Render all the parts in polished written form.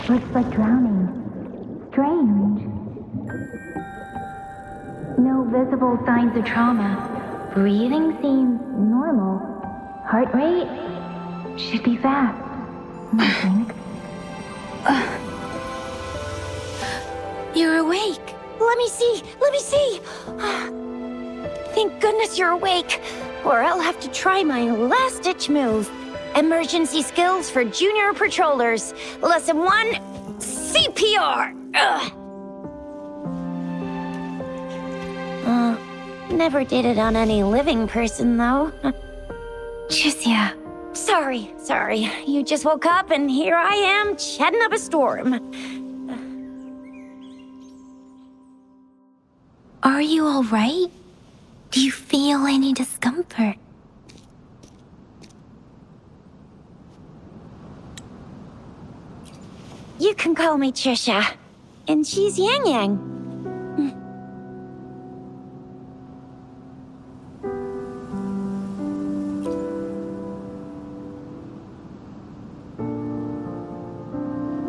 Looks like drowning. Strange. No visible signs of trauma. Breathing seems normal. Heart rate should be fast. Nothing. You're awake. Let me see. Thank goodness you're awake, or I'll have to try my last-ditch move. Emergency skills for junior patrollers. Lesson 1, CPR. Never did it on any living person, though. Tricia. Sorry. You just woke up, and here I am, chatting up a storm. Are you all right? Do you feel any discomfort? You can call me Trisha, and she's Yang Yang.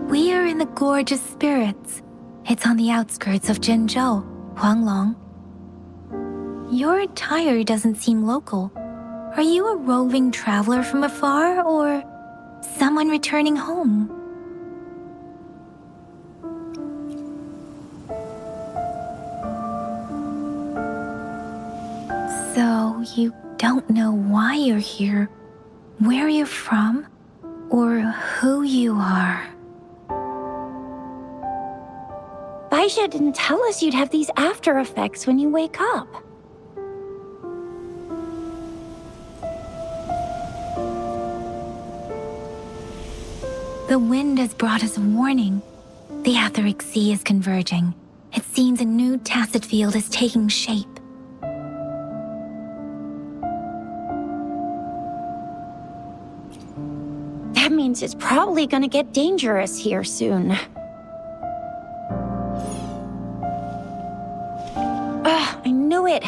We are in the Gorge of Spirits. It's on the outskirts of Zhenzhou, Huanglong. Your attire doesn't seem local. Are you a roving traveler from afar, or someone returning home? So, you don't know why you're here, where you're from, or who you are. Baisha didn't tell us you'd have these after effects when you wake up. The wind has brought us a warning. The Etheric Sea is converging. It seems a new tacit field is taking shape. That means it's probably gonna get dangerous here soon. I knew it!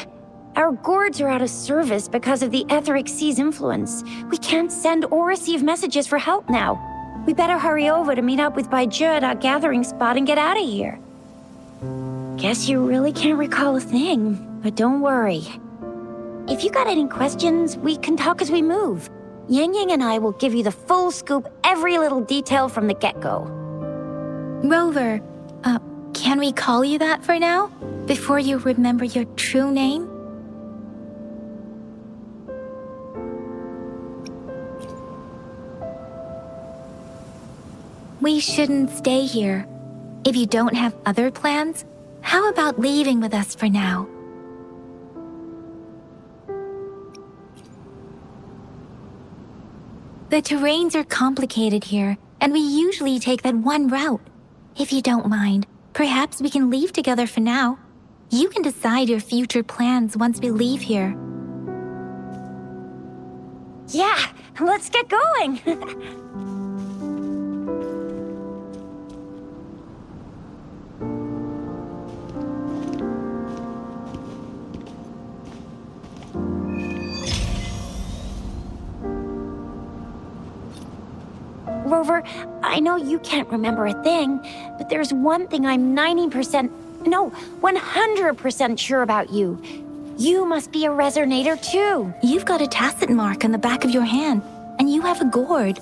Our gourds are out of service because of the Etheric Sea's influence. We can't send or receive messages for help now. We better hurry over to meet up with Baiju at our gathering spot and get out of here. Guess you really can't recall a thing, but don't worry. If you got any questions, we can talk as we move. Yang Yang and I will give you the full scoop, every little detail from the get-go. Rover, can we call you that for now? Before you remember your true name? We shouldn't stay here. If you don't have other plans, how about leaving with us for now? The terrains are complicated here, and we usually take that one route. If you don't mind, perhaps we can leave together for now. You can decide your future plans once we leave here. Yeah, let's get going! Rover, I know you can't remember a thing, but there's one thing I'm 100% sure about you. You must be a resonator too. You've got a tacit mark on the back of your hand, and you have a gourd.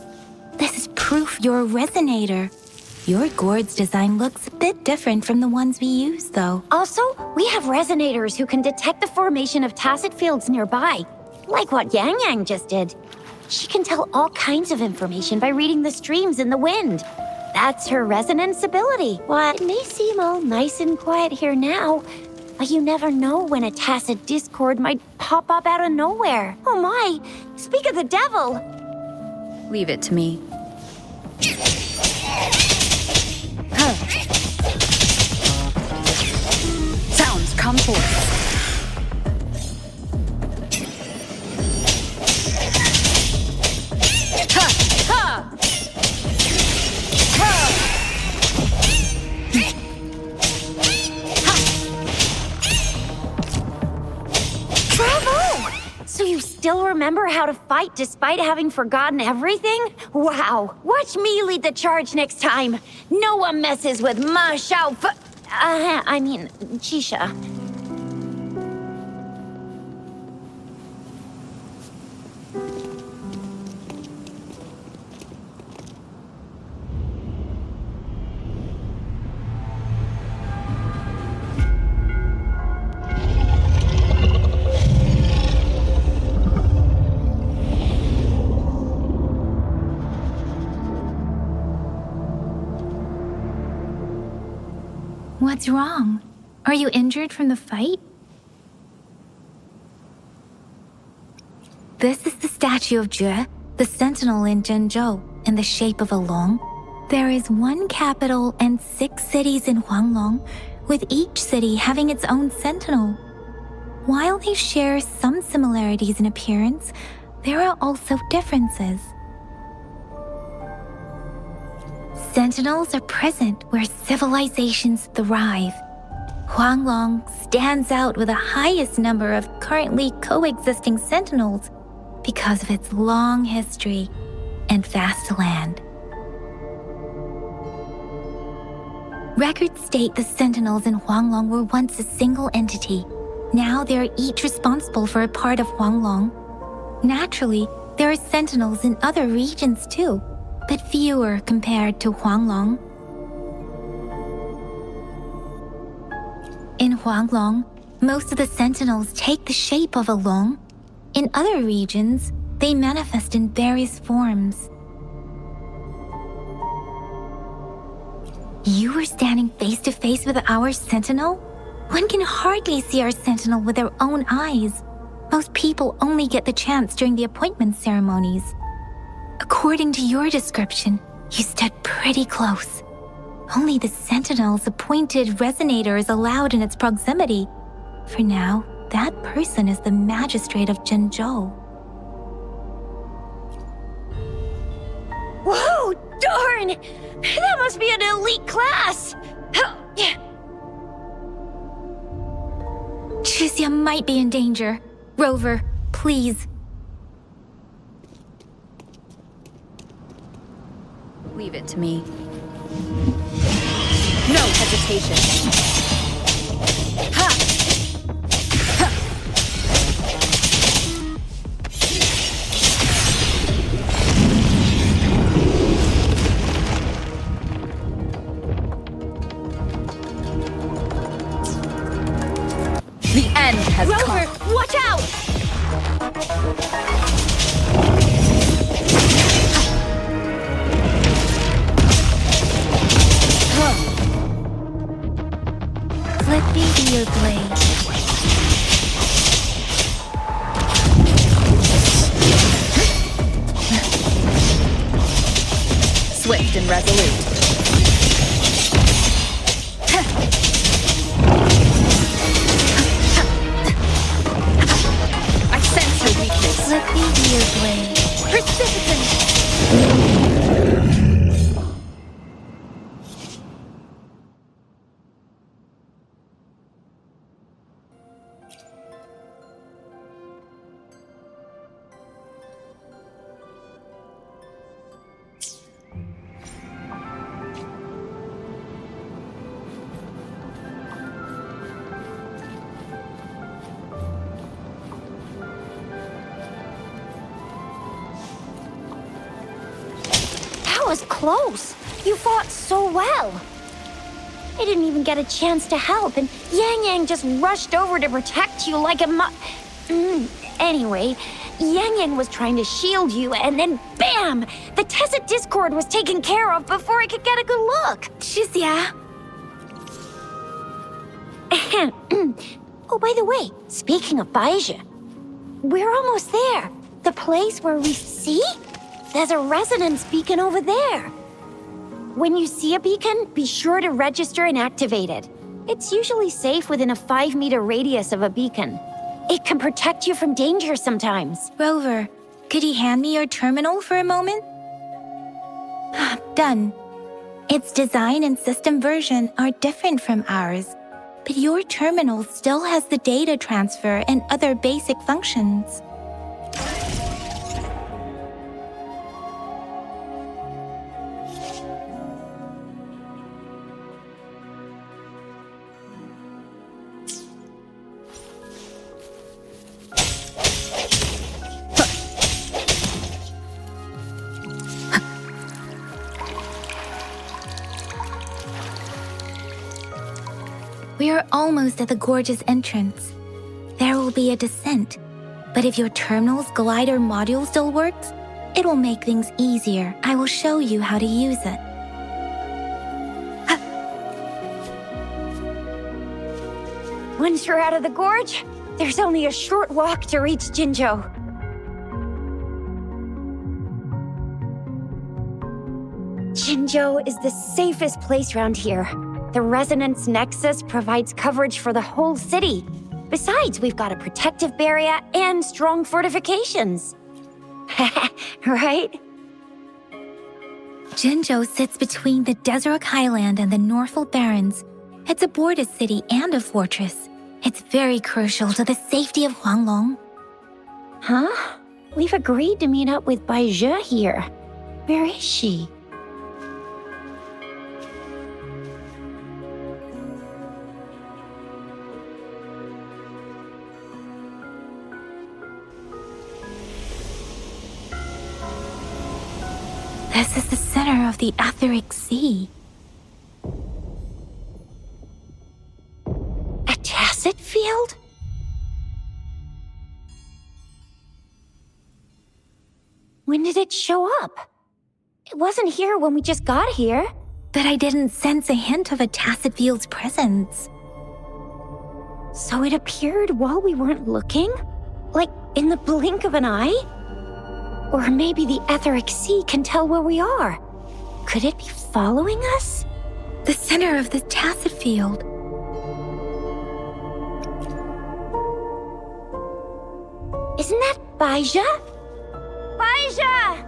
This is proof you're a resonator. Your gourd's design looks a bit different from the ones we use, though. Also, we have resonators who can detect the formation of tacit fields nearby, like what Yang Yang just did. She can tell all kinds of information by reading the streams in the wind. That's her resonance ability. Well, it may seem all nice and quiet here now, but you never know when a tacit discord might pop up out of nowhere. Oh my, speak of the devil! Leave it to me. Sounds come forth. So you still remember how to fight despite having forgotten everything? Wow, watch me lead the charge next time. No one messes with Ma Xiao Jisha. What's wrong? Are you injured from the fight? This is the statue of Jue, the sentinel in Zhenzhou, in the shape of a long. There is one capital and 6 cities in Huanglong, with each city having its own sentinel. While they share some similarities in appearance, there are also differences. Sentinels are present where civilizations thrive. Huanglong stands out with the highest number of currently coexisting sentinels because of its long history and vast land. Records state the sentinels in Huanglong were once a single entity. Now they are each responsible for a part of Huanglong. Naturally, there are sentinels in other regions too, but fewer compared to Huanglong. In Huanglong, most of the sentinels take the shape of a long. In other regions, they manifest in various forms. You were standing face to face with our sentinel? One can hardly see our sentinel with their own eyes. Most people only get the chance during the appointment ceremonies. According to your description, you stood pretty close. Only the sentinel's appointed resonator is allowed in its proximity. For now, that person is the magistrate of Zhenzhou. Whoa, darn! That must be an elite class! Chixia might be in danger. Rover, please. Leave it to me. No hesitation. Ha! Ha! The end has come. Rover, watch out! Let me be your blade. Swift and resolute. I sense your weakness. Let me be your blade. Persistent! That was close. You fought so well. I didn't even get a chance to help, and Yang Yang just rushed over to protect you like a Anyway, Yang Yang was trying to shield you, and then BAM! The Tesset Discord was taken care of before I could get a good look. Chixia. Oh, by the way, speaking of Baizhi, we're almost there. The place where we see? There's a resonance beacon over there. When you see a beacon, be sure to register and activate it. It's usually safe within a 5-meter radius of a beacon. It can protect you from danger sometimes. Rover, could you hand me your terminal for a moment? Done. Its design and system version are different from ours, but your terminal still has the data transfer and other basic functions. We are almost at the gorge's entrance. There will be a descent, but if your terminal's glider module still works, it will make things easier. I will show you how to use it. Once you're out of the gorge, there's only a short walk to reach Jinzhou. Jinzhou is the safest place around here. The Resonance Nexus provides coverage for the whole city. Besides, we've got a protective barrier and strong fortifications. Right? Jinzhou sits between the Desert Highland and the Norfolk Barrens. It's a border city and a fortress. It's very crucial to the safety of Huanglong. Huh? We've agreed to meet up with Bai Zhe here. Where is she? This is the center of the Etheric Sea. A tacit field? When did it show up? It wasn't here when we just got here. But I didn't sense a hint of a tacit field's presence. So it appeared while we weren't looking? Like in the blink of an eye? Or maybe the Etheric Sea can tell where we are. Could it be following us? The center of the tacit field. Isn't that Bai Zhe? Bai Zhe!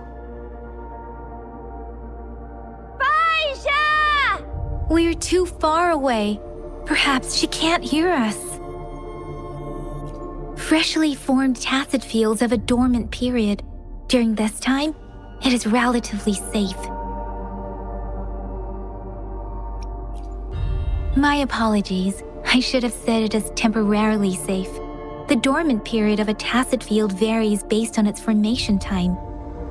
Bai Zhe! We're too far away. Perhaps she can't hear us. Freshly formed tacit fields have a dormant period. During this time, it is relatively safe. My apologies. I should have said it is temporarily safe. The dormant period of a tacit field varies based on its formation time.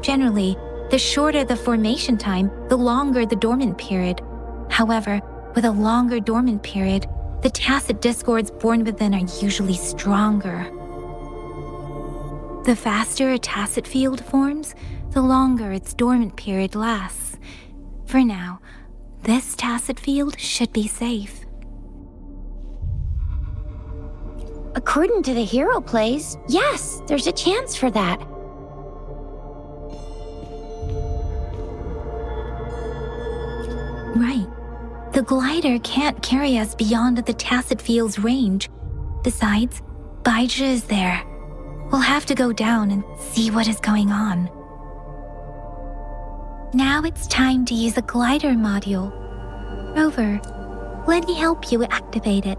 Generally, the shorter the formation time, the longer the dormant period. However, with a longer dormant period, the tacit discords born within are usually stronger. The faster a tacit field forms, the longer its dormant period lasts. For now, this tacit field should be safe. According to the hero plays, yes, there's a chance for that. Right. The glider can't carry us beyond the tacit field's range. Besides, Bai Zhe is there. We'll have to go down and see what is going on. Now it's time to use a glider module. Rover, let me help you activate it.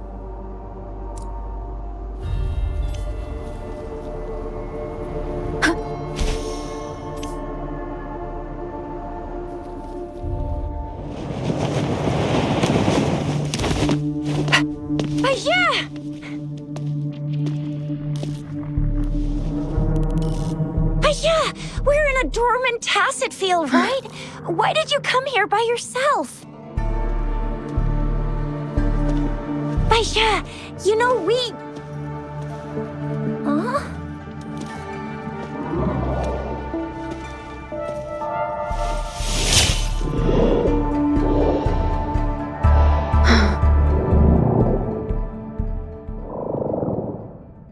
Bai Zhe! We're in a dormant tacit field, right? Why did you come here by yourself? Bai Zhe, you know we... Huh?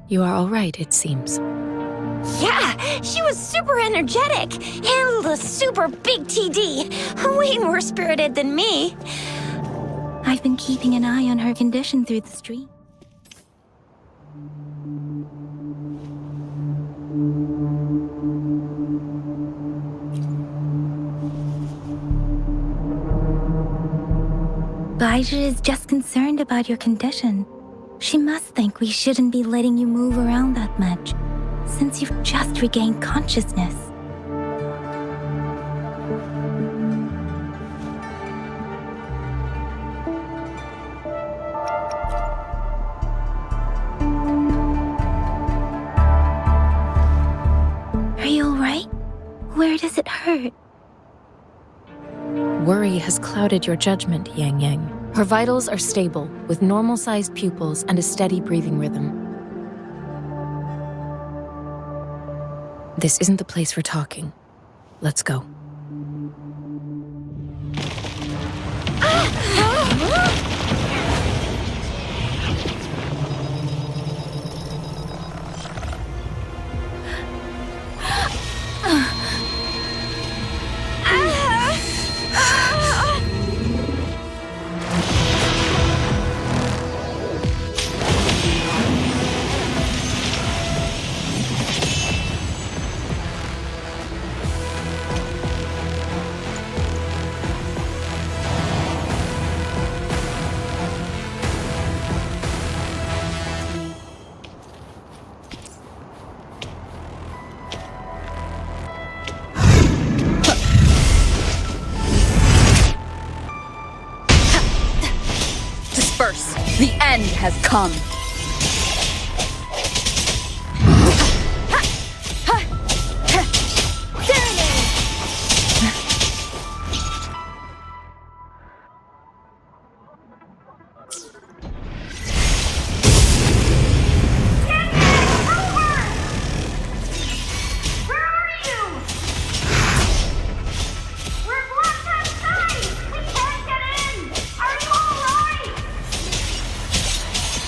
You are all right, it seems. Yeah, she was super energetic. Handled a super big TD. Way more spirited than me. I've been keeping an eye on her condition through the stream. Bai Zhe is just concerned about your condition. She must think we shouldn't be letting you move around that much, since you've just regained consciousness. Are you alright? Where does it hurt? Worry has clouded your judgment, Yang Yang. Her vitals are stable, with normal-sized pupils and a steady breathing rhythm. This isn't the place for talking. Let's go. Disperse. The end has come.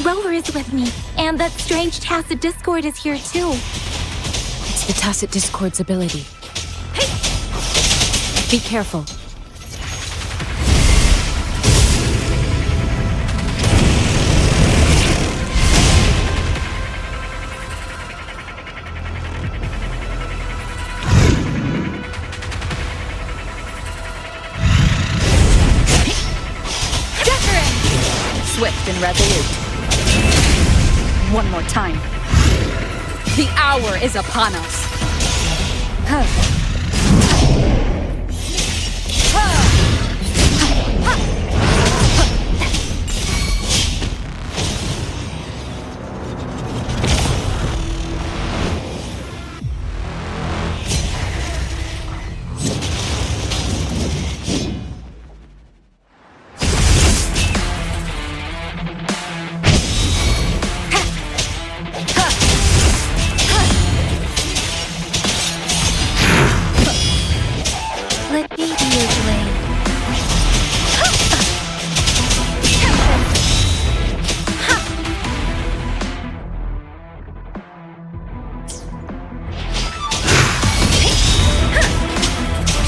Rover is with me, and that strange tacit discord is here too. It's the tacit discord's ability. Be careful. Swift and resolute. One more time. The hour is upon us. Let me be your blade.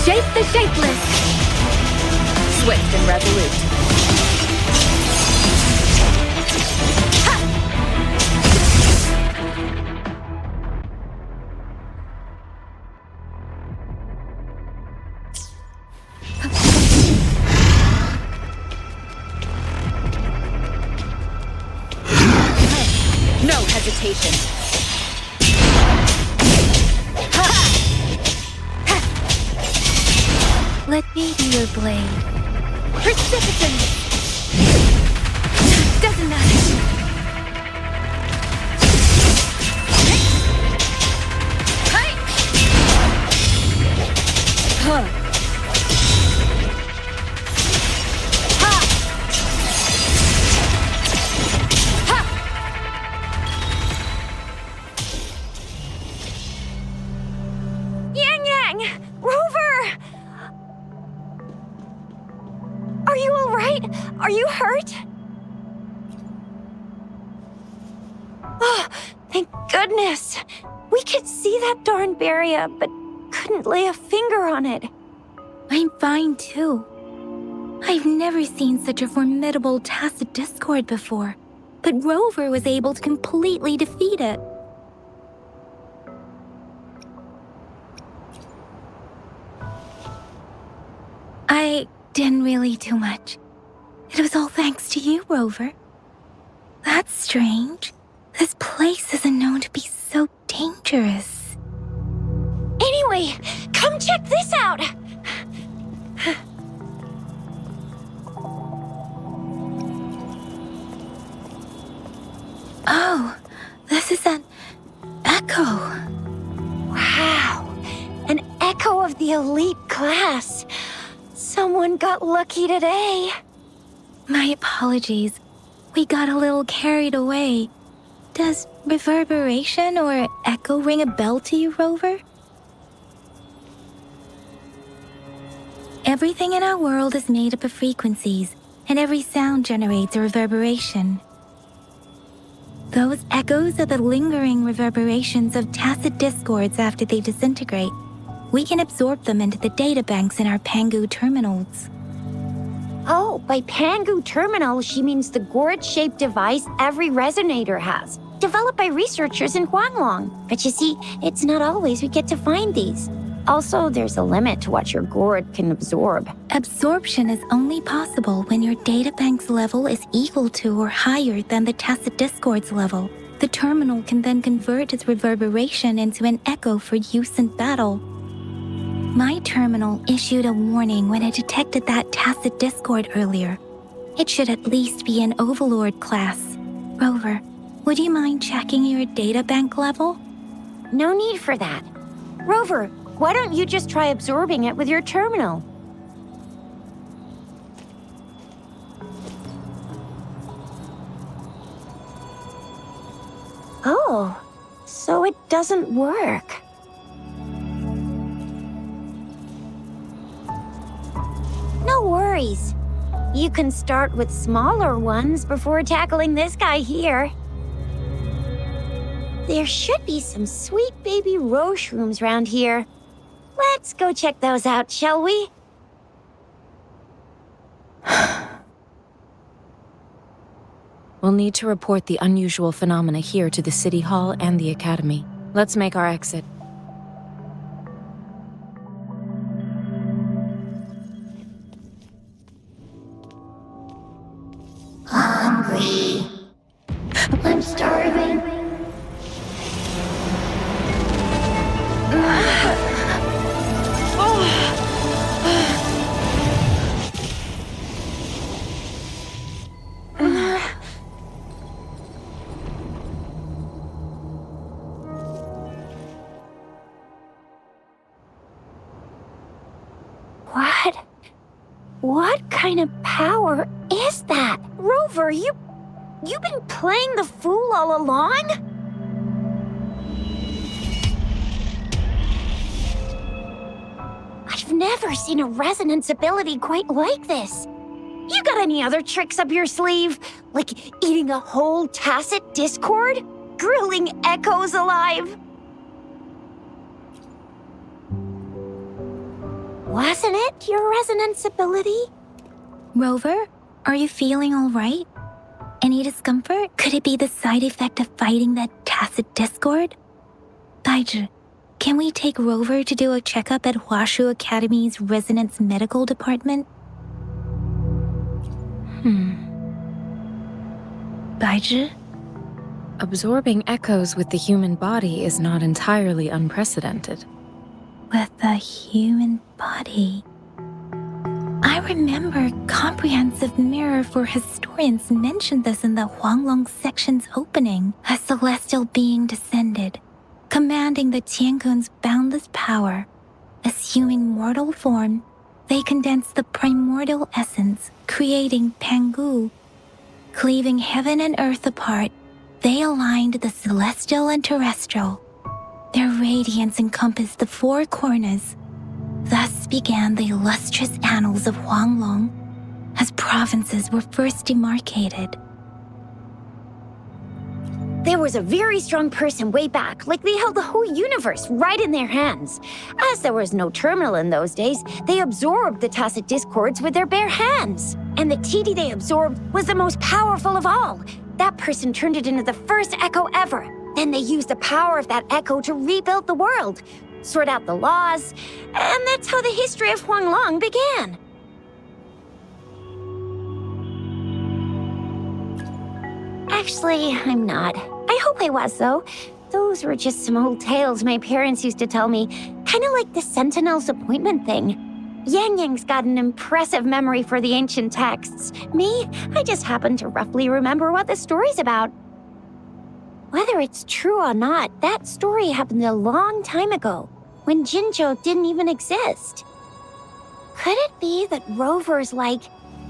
Shape the shapeless. Swift and resolute. No hesitation. Let me be your blade. Precipitant. Doesn't matter. Yang Yang! Rover! Are you alright? Are you hurt? Oh, thank goodness. We could see that darn barrier, but couldn't lay a finger on it. I'm fine too. I've never seen such a formidable tacit discord before, but Rover was able to completely defeat it. I didn't really do much. It was all thanks to you, Rover. That's strange. This place isn't known to be so dangerous. Anyway, come check this out! Oh, this is an echo. Wow, an echo of the elite class. Someone got lucky today. My apologies. We got a little carried away. Does reverberation or echo ring a bell to you, Rover? Everything in our world is made up of frequencies, and every sound generates a reverberation. Those echoes are the lingering reverberations of tacit discords after they disintegrate. We can absorb them into the databanks in our Pangu terminals. Oh, by Pangu terminal, she means the gourd-shaped device every resonator has, developed by researchers in Huanglong. But you see, it's not always we get to find these. Also, there's a limit to what your gourd can absorb. Absorption is only possible when your databank's level is equal to or higher than the tacit discord's level. The terminal can then convert its reverberation into an echo for use in battle. My terminal issued a warning when it detected that tacit discord earlier. It should at least be an Overlord class. Rover, would you mind checking your databank level? No need for that. Rover, why don't you just try absorbing it with your terminal? Oh, so it doesn't work. No worries. You can start with smaller ones before tackling this guy here. There should be some sweet baby roche rooms around here. Let's go check those out, shall we? We'll need to report the unusual phenomena here to the City Hall and the Academy. Let's make our exit. Hungry. I'm starving. What kind of power is that? Rover, you've been playing the fool all along? I've never seen a resonance ability quite like this. You got any other tricks up your sleeve? Like eating a whole tacit discord? Grilling echoes alive? Wasn't it your resonance ability? Rover, are you feeling all right? Any discomfort? Could it be the side effect of fighting that tacit discord? Baizhi, can we take Rover to do a checkup at Huashu Academy's Resonance Medical Department? Baizhi? Absorbing echoes with the human body is not entirely unprecedented. With the human body. I remember Comprehensive Mirror for Historians mentioned this in the Huanglong section's opening. A celestial being descended, commanding the Tiankun's boundless power. Assuming mortal form, they condensed the primordial essence, creating Pangu. Cleaving heaven and earth apart, they aligned the celestial and terrestrial. Their radiance encompassed the four corners. Thus began the illustrious annals of Huanglong, as provinces were first demarcated. There was a very strong person way back, like they held the whole universe right in their hands. As there was no terminal in those days, they absorbed the tacit discords with their bare hands. And the TD they absorbed was the most powerful of all. That person turned it into the first echo ever. Then they used the power of that echo to rebuild the world, sort out the laws, and that's how the history of Huanglong began. Actually, I'm not. I hope I was, though. Those were just some old tales my parents used to tell me, kind of like the Sentinel's appointment thing. Yang Yang's got an impressive memory for the ancient texts. Me, I just happen to roughly remember what the story's about. Whether it's true or not, that story happened a long time ago, when Jinzhou didn't even exist. Could it be that Rover's like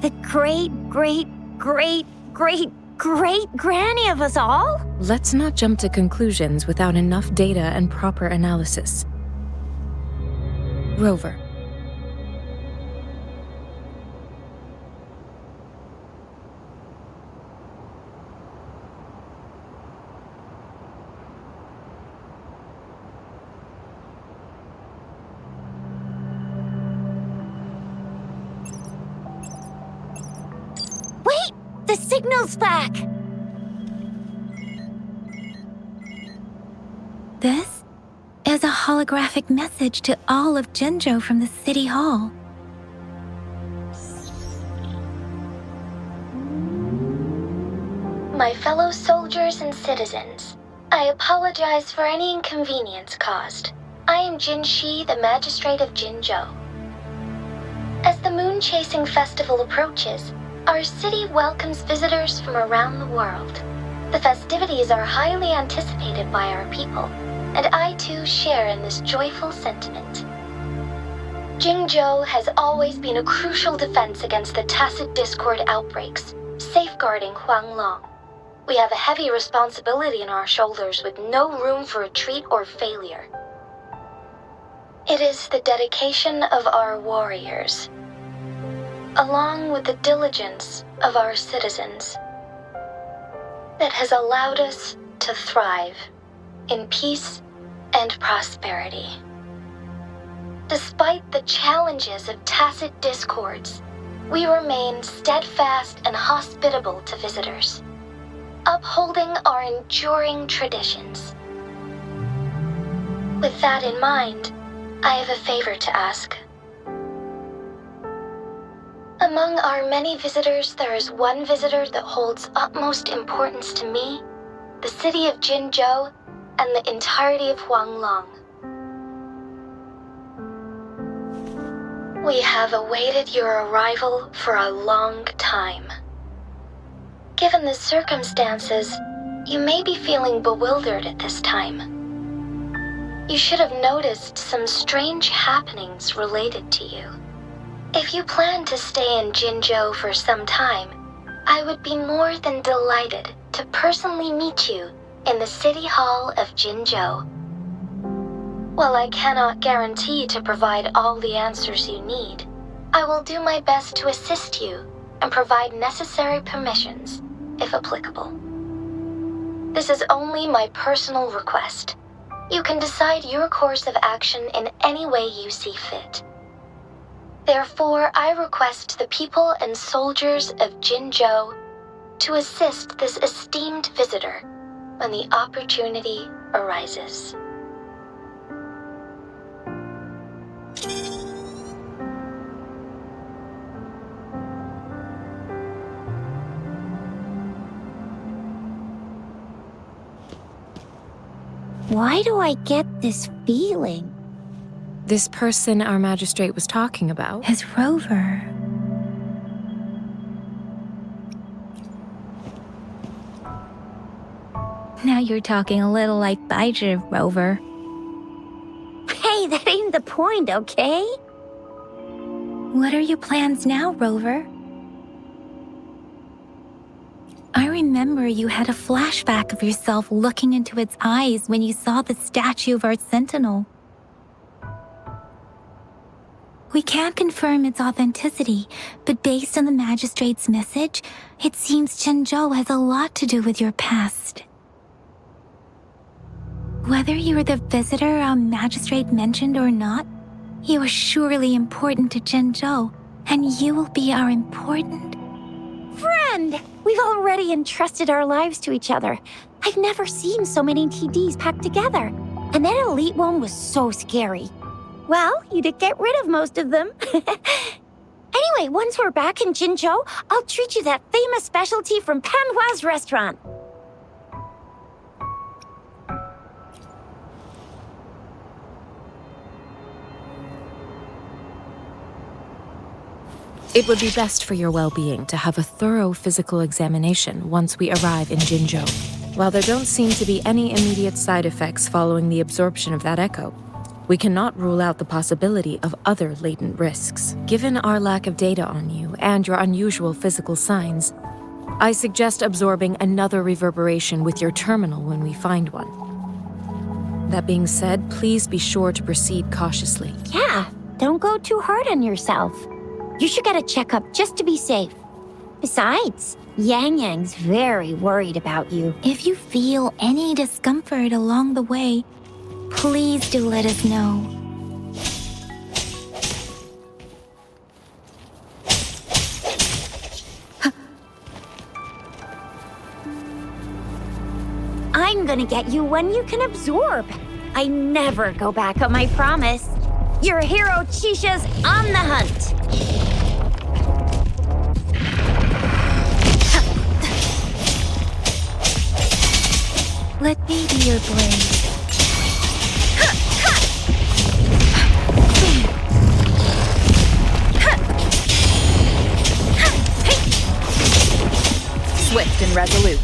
The great, great, great, great, great granny of us all? Let's not jump to conclusions without enough data and proper analysis. Rover. Wait! The signal's back! This is a holographic message to all of Jinzhou from the City Hall. My fellow soldiers and citizens, I apologize for any inconvenience caused. I am Jin Shi, the Magistrate of Jinzhou. As the Moon-Chasing Festival approaches, our city welcomes visitors from around the world. The festivities are highly anticipated by our people, and I too share in this joyful sentiment. Jinzhou has always been a crucial defense against the tacit discord outbreaks, safeguarding Huanglong. We have a heavy responsibility on our shoulders with no room for retreat or failure. It is the dedication of our warriors, along with the diligence of our citizens, that has allowed us to thrive in peace and prosperity. Despite the challenges of tacit discords, we remain steadfast and hospitable to visitors, upholding our enduring traditions. With that in mind, I have a favor to ask. Among our many visitors, there is one visitor that holds utmost importance to me, the city of Jinzhou, and the entirety of Huanglong. We have awaited your arrival for a long time. Given the circumstances, you may be feeling bewildered at this time. You should have noticed some strange happenings related to you. If you plan to stay in Jinzhou for some time, I would be more than delighted to personally meet you in the City Hall of Jinzhou. While I cannot guarantee to provide all the answers you need, I will do my best to assist you and provide necessary permissions, if applicable. This is only my personal request. You can decide your course of action in any way you see fit. Therefore, I request the people and soldiers of Jinzhou to assist this esteemed visitor when the opportunity arises. Why do I get this feeling? This person our magistrate was talking about? Is Rover. Now you're talking a little like Baizhi, Rover. Hey, that ain't the point, okay? What are your plans now, Rover? I remember you had a flashback of yourself looking into its eyes when you saw the statue of our sentinel. We can't confirm its authenticity, but based on the magistrate's message, it seems Jinzhou has a lot to do with your past. Whether you were the visitor our magistrate mentioned or not, you are surely important to Jinzhou, and you will be our important Friend! We've already entrusted our lives to each other. I've never seen so many TDs packed together. And that elite one was so scary. Well, you did get rid of most of them. Anyway, once we're back in Jinzhou, I'll treat you that famous specialty from Panhua's restaurant. It would be best for your well-being to have a thorough physical examination once we arrive in Jinzhou. While there don't seem to be any immediate side effects following the absorption of that echo, We cannot rule out the possibility of other latent risks. Given our lack of data on you and your unusual physical signs, I suggest absorbing another reverberation with your terminal when we find one. That being said, please be sure to proceed cautiously. Yeah, don't go too hard on yourself. You should get a checkup just to be safe. Besides, Yang Yang's very worried about you. If you feel any discomfort along the way, please do let us know. I'm gonna get you one you can absorb. I never go back on my promise. Your hero Chisha's on the hunt. Let me be your blade. Swift and resolute.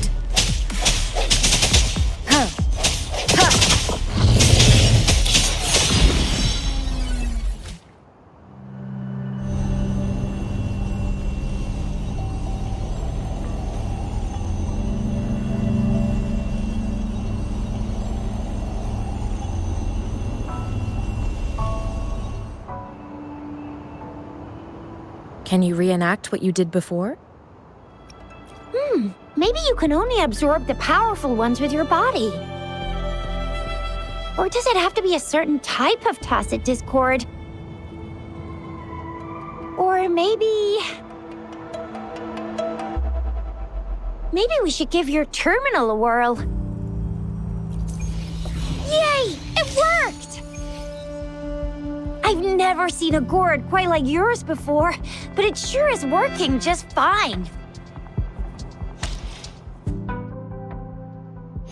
Can you reenact what you did before? Maybe you can only absorb the powerful ones with your body. Or does it have to be a certain type of tacit discord? Or maybe we should give your terminal a whirl. Yay! It worked! I've never seen a gourd quite like yours before, but it sure is working just fine.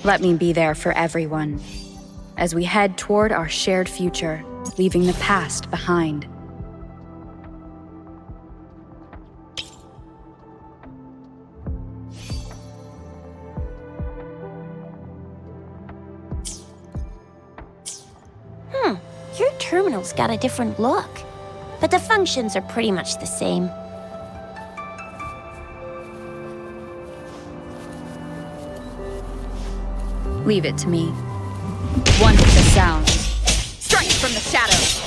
Let me be there for everyone, as we head toward our shared future, leaving the past behind. Your terminal's got a different look, but the functions are pretty much the same. Leave it to me. One with the sound. Strike from the shadows!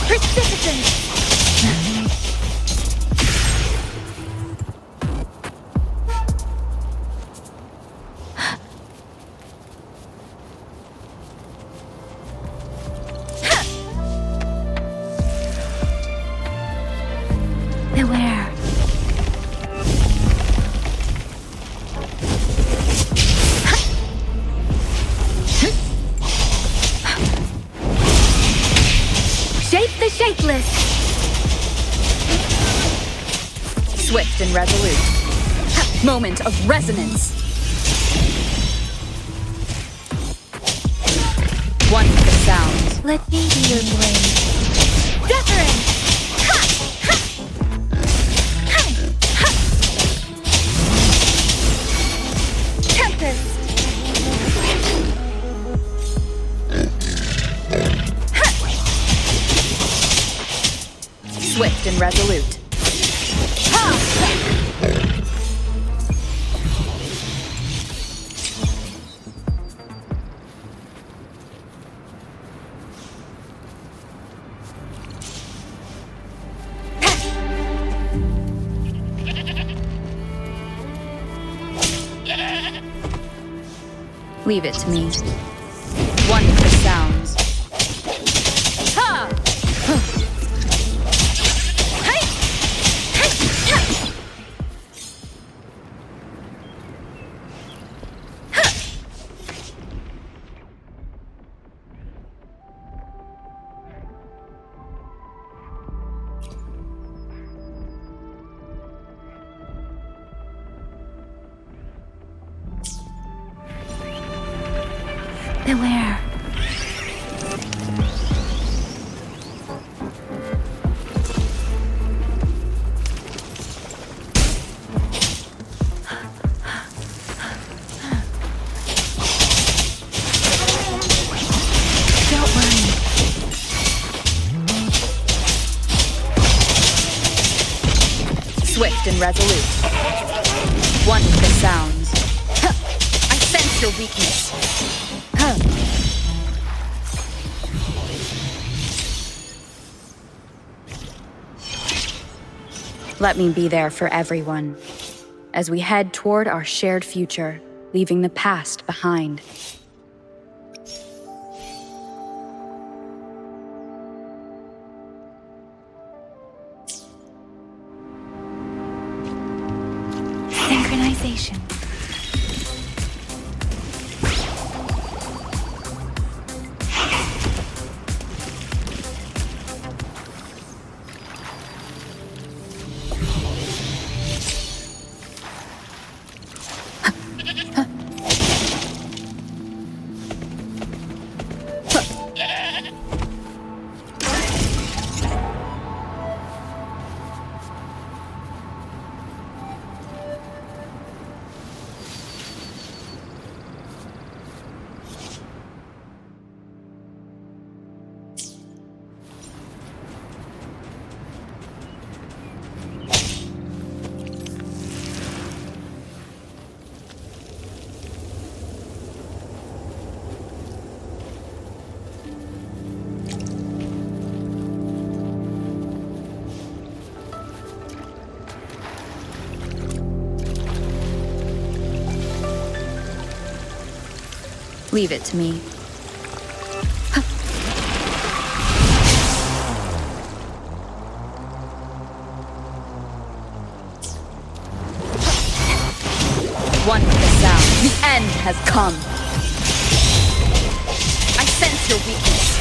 Precipitant! Beware. Shape the shapeless! Swift and resolute. Moment of resonance. One with the sound. Let me be your blade. Utterance! Tempest! Swift and resolute. Leave it to me. One with the sounds. Ha! Hey! Hey! Ha! Ha! Beware. focused and resolute. One with the sounds. Huh. I sense your weakness. Huh. Let me be there for everyone, as we head toward our shared future, leaving the past behind. Synchronization. Leave it to me. One with the sound. The end has come. I sense your weakness.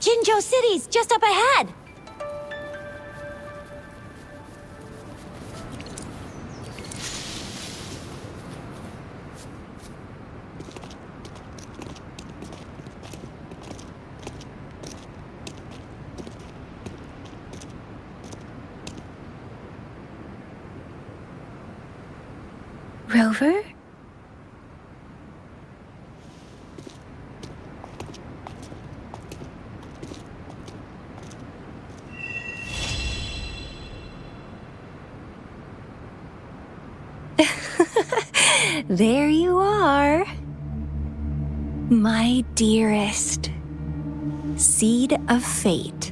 Jinzhou City's just up ahead! Rover? There you are. My dearest. Seed of Fate.